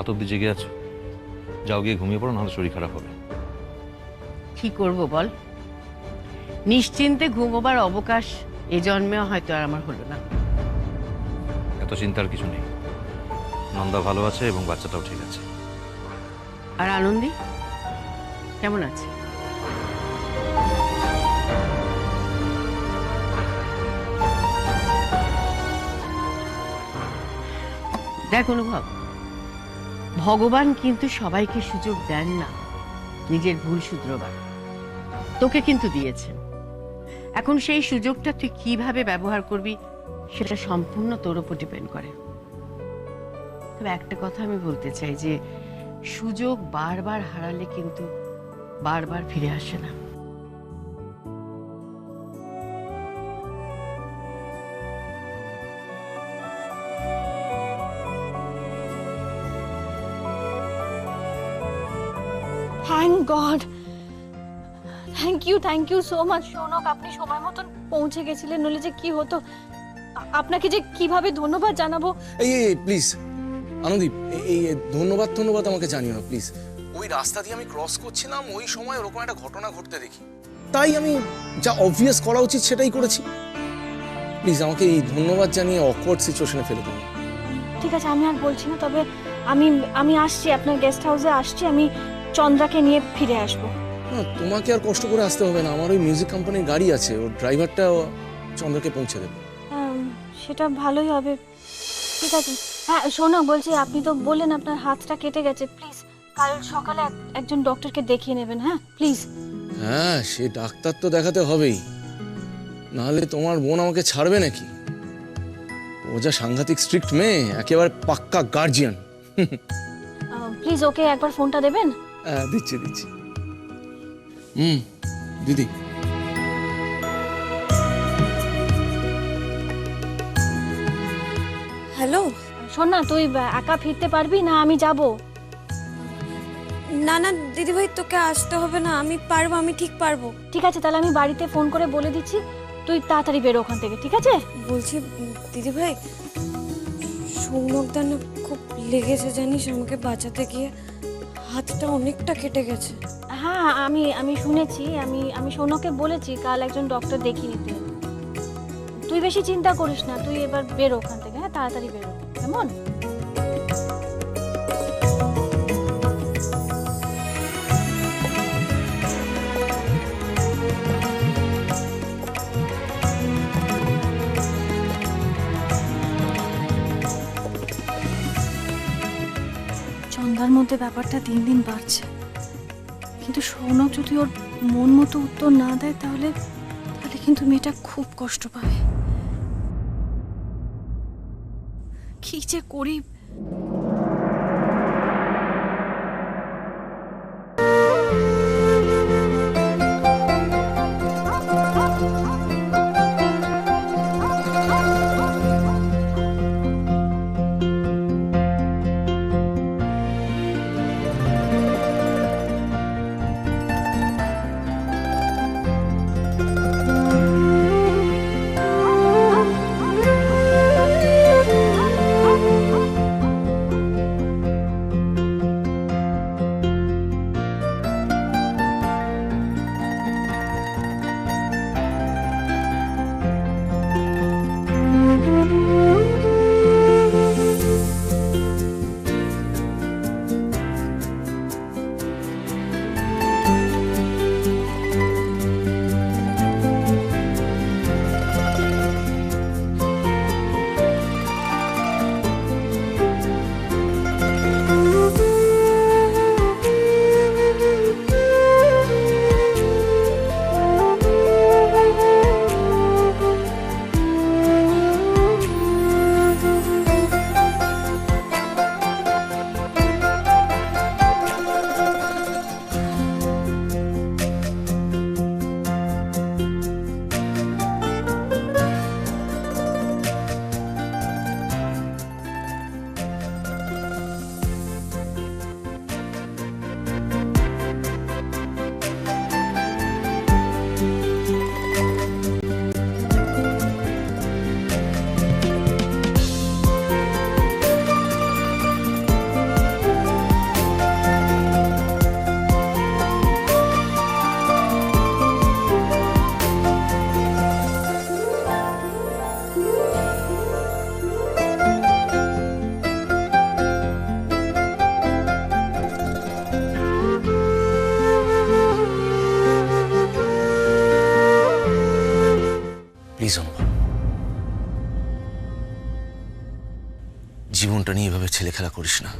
রাত অব্দি জেগে আছো, যাও গিয়ে ঘুমিয়ে পড়ো, নাহলে শরীর খারাপ হবে। কি করব বল, নিশ্চিন্তে ঘুমোবার অবকাশ এ জন্মেও হয়তো আর আমার হলো না। এত চিন্তার কিছু নেই, নন্দা ভালো আছে এবং বাচ্চাটাও ঠিক আছে। আর আনন্দী কেমন আছে? দেখ অনুভব, ভগবান কিন্তু সবাইকে সুযোগ দেন না নিজের ভুল শুধরোবার। তোকে কিন্তু দিয়েছেন, এখন সেই সুযোগটা তুই কিভাবে ব্যবহার করবি সেটা সম্পূর্ণ তোর উপর ডিপেন্ড করে। তবে একটা কথা আমি বলতে চাই যে সুযোগ বারবার হারালে কিন্তু বারবার ফিরে আসে না। Thank God, thank you so much Shounak, আপনি সময় মতন পৌঁছে গেছিলেন, নইলে যে কি হতো। আপনাকে যে কিভাবে ধন্যবাদ জানাবো। এই প্লিজ আনন্দী, এই ধন্যবাদ আমাকে জানিও না প্লিজ। ওই রাস্তা দিয়ে আমি ক্রস করছিলাম, ওই সময় ওরকম একটা ঘটনা ঘটতে দেখি, তাই আমি যা অবভিয়াস করা উচিত সেটাই করেছি। প্লিজ আমাকে এই ধন্যবাদ জানিয়ে অকওয়ার্ড সিচুয়েশনে ফেলে দিন। ঠিক আছে, আমি আর বলছি না, তবে আমি আসছি, আপনার গেস্ট হাউসে আসছি, আমি চন্দ্রাকে নিয়ে ফিরে আসবো। না, তোমাকে আর কষ্ট করে আসতে হবে না, আমার ওই মিউজিক কোম্পানির গাড়ি আছে, ওর ড্রাইভারটা চন্দ্রকে পৌঁছে দেবে। সেটা ভালোই হবে। ঠিক আছে। হ্যাঁ শোনো, বলছি আপনি তো বললেন আপনার হাতটা কেটে গেছে, প্লিজ কাল সকালে একজন ডক্টরকে দেখিয়ে নেবেন, হ্যাঁ প্লিজ। হ্যাঁ, সে ডাক্তার তো দেখাতে হবেই, নাহলে তোমার বোন আমাকে ছাড়বে নাকি? ও যা সাংঘাতিক স্ট্রিক্ট মেয়ে, একেবারে পাক্কা গার্জিয়ান। প্লিজ ওকে একবার ফোনটা দেবেন। হ্যাঁ দিচ্ছি। দিদি, হ্যালো। শোন না, তুই একা ফিরতে পারবি না আমি যাব? না না দিদিভাই, তোকে আসতে হবে না, আমি পারবো, আমি ঠিক পারবো। ঠিক আছে, তাহলে আমি বাড়িতে ফোন করে বলে দিচ্ছি, তুই তাড়াতাড়ি বেরো ওখান থেকে, ঠিক আছে? বলছি দিদিভাই, সৌনকদার না খুব লেগেছে জানিস, আমাকে বাঁচাতে গিয়ে হাতটা অনেকটা কেটে গেছে। হ্যাঁ আমি শুনেছি, আমি সৌনককে বলেছি কাল একজন ডক্টর দেখিয়ে নিতে। তুই বেশি চিন্তা করিস না, তুই এবার বেরো ওখান থেকে, হ্যাঁ তাড়াতাড়ি বেরো, কেমন? চন্দ্রার মধ্যে ব্যাপারটা দিন দিন বাড়ছে, কিন্তু সৌনক যদি ওর মন মতো উত্তর না দেয় তাহলে কিন্তু মেয়েটা খুব কষ্ট পাবে। কি যে করি। জীবনটা নিয়ে এভাবে ছেলে খেলা করিস না।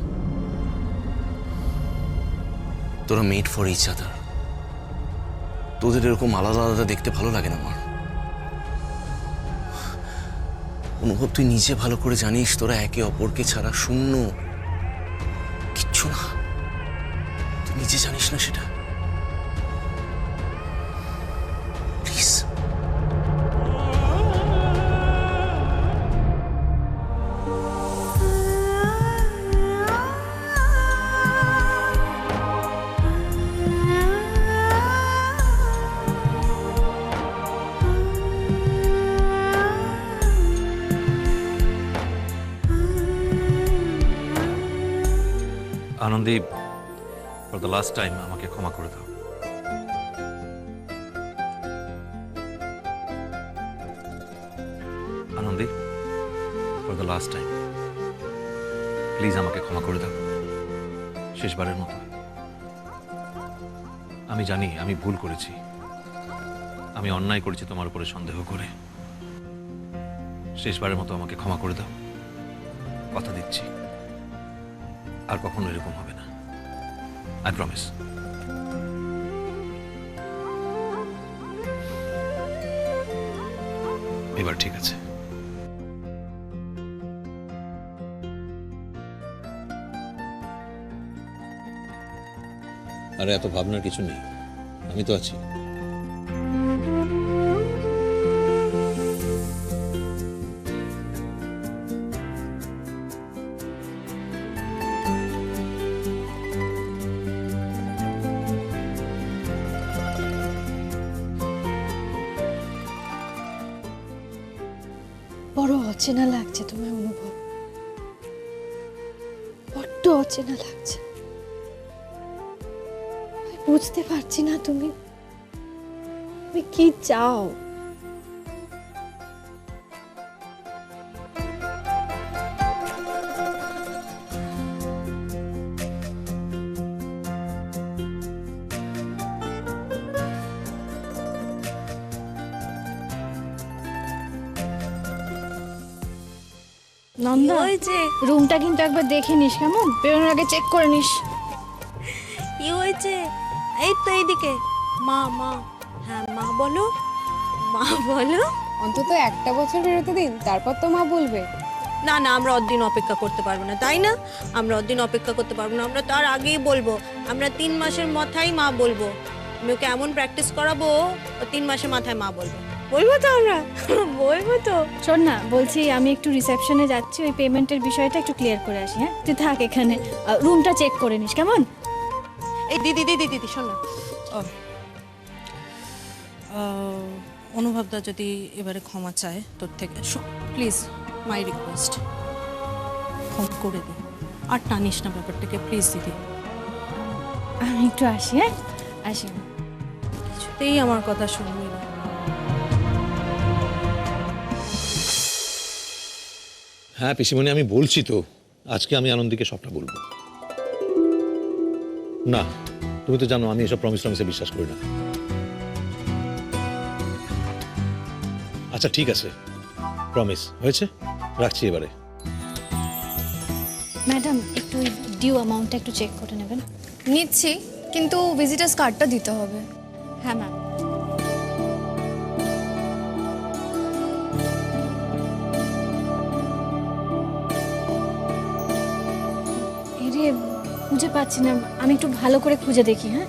তোরা মেড ফর ইচ আদার। তোদের এরকম আলাদা আলাদা দেখতে ভালো লাগে না আমার। অনুভব, তুই নিজে ভালো করে জানিস তোরা একে অপরকে ছাড়া শূন্য, কিচ্ছু না। তুই নিজে জানিস না সেটা? Please. Anandi, for the last time আমাকে ক্ষমা করে দাও। Anandi, for the last time please আমাকে ক্ষমা করে দাও, শেষবারের মতো। আমি জানি আমি ভুল করেছি, আমি অন্যায় করেছি তোমার উপরে সন্দেহ করে। শেষবারের মতো আমাকে ক্ষমা করে দাও, কথা দিচ্ছি আর কখনো এরকম হবে না। I promise. এবার ঠিক আছে। আরে এত ভাবনার কিছু নেই, আমি তো আছি। বড় অচেনা লাগছে তোমার অনুভব, বড্ড অচেনা লাগছে। আমি বুঝতে পারছি না তুমি কি চাও। নন্দা, ওই যে রুমটা কিন্তু একবার দেখে নিস, কেমন? বেরোনোর আগে চেক করে নিস। কি হয়েছে? এই তো এইদিকে। মা মা, হ্যাঁ মা বলো, মা বলো। অন্তত একটা বছর বেরোতে দিন, তারপর তো মা বলবে। না না, আমরা অতদিন অপেক্ষা করতে পারবো না, তাই না? আমরা অতদিন অপেক্ষা করতে পারবো না, আমরা তার আগেই বলবো। আমরা 3 মাসের মাথায় মা বলবো। আমি ওকে এমন প্র্যাকটিস করাবো, ও 3 মাসের মাথায় মা বলবো। বলবো তো আমরা, বলবো তো। শোন না, বলছি আমি একটু রিসেপশনে যাচ্ছি, ওই পেমেন্টের বিষয়টা একটু ক্লিয়ার করে আসি। হ্যাঁ, তুই থাক এখানে, রুমটা চেক করে নিস, কেমন? এই দিদি দিদি দিদি শোন না, অনুভবদা যদি এবারে ক্ষমা চায় তোর থেকে, প্লিজ মাই রিকোয়েস্ট, ক্ষমা করে দে, আর টানিস না ব্যাপারটাকে, প্লিজ দিদি। আমি একটু আসি। হ্যাঁ, আসি। কিছুতেই আমার কথা শুনবি না। হ্যাঁ পিসিমণি, আমি বলছি তো, আজকে আমি আনন্দীকে সবটা বলবো। না, তুমি তো জানো আমি এসব প্রমিস টমিসে বিশ্বাস করি না। আচ্ছা ঠিক আছে, প্রমিস হয়েছে, রাখছি এবারে। ম্যাডাম, একটু ওই ডিউ অ্যামাউন্টটা একটু চেক করে নেবেন। নিচ্ছি, কিন্তু ভিজিটার্স কার্ডটা দিতে হবে। হ্যাঁ ম্যাম। এরে, খুঁজে পাচ্ছি না, আমি একটু ভালো করে খুঁজে দেখি। হ্যাঁ,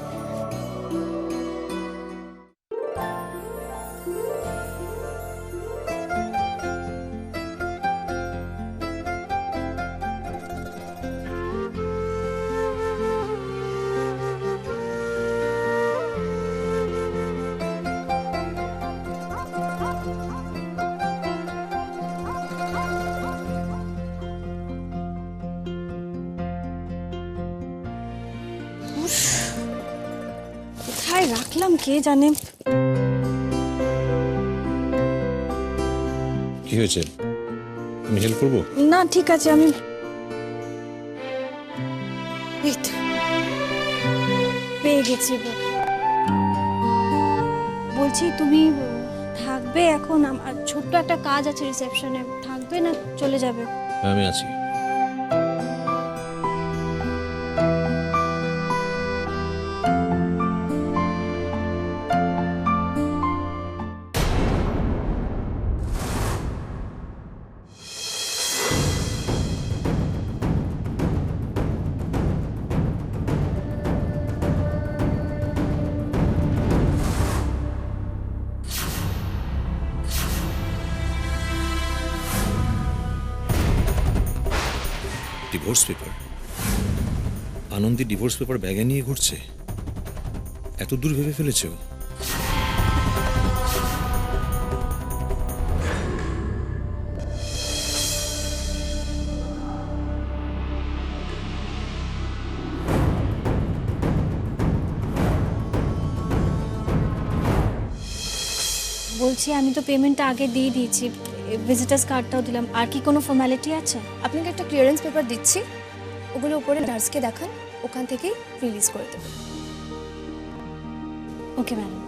কোথায় রাখলাম কে জানে। কি হয়েছে, আমি হেল্প করবো? না ঠিক আছে, আমি এই তো পেয়ে গেছি। বলছি তুমি থাকবে এখন? আমার ছোট্ট একটা কাজ আছে রিসেপশনে, থাকবে না চলে যাবে? আমি আছি। Divorce paper? Anandi divorce paper ব্যাগে নিয়ে ঘুরছে? এত দূর ভেবে ফেলেছে ও? বলছি আমি তো পেমেন্টটা আগে দিয়ে দিয়েছি, ভিজিটার্স কার্ডটাও দিলাম, আর কি কোনো ফর্মালিটি আছে? আপনাকে একটা ক্লিয়ারেন্স পেপার দিচ্ছি, ওগুলো উপরে নার্সকে দেখান, ওখান থেকেই রিলিজ করে দেবেন। Okay madam.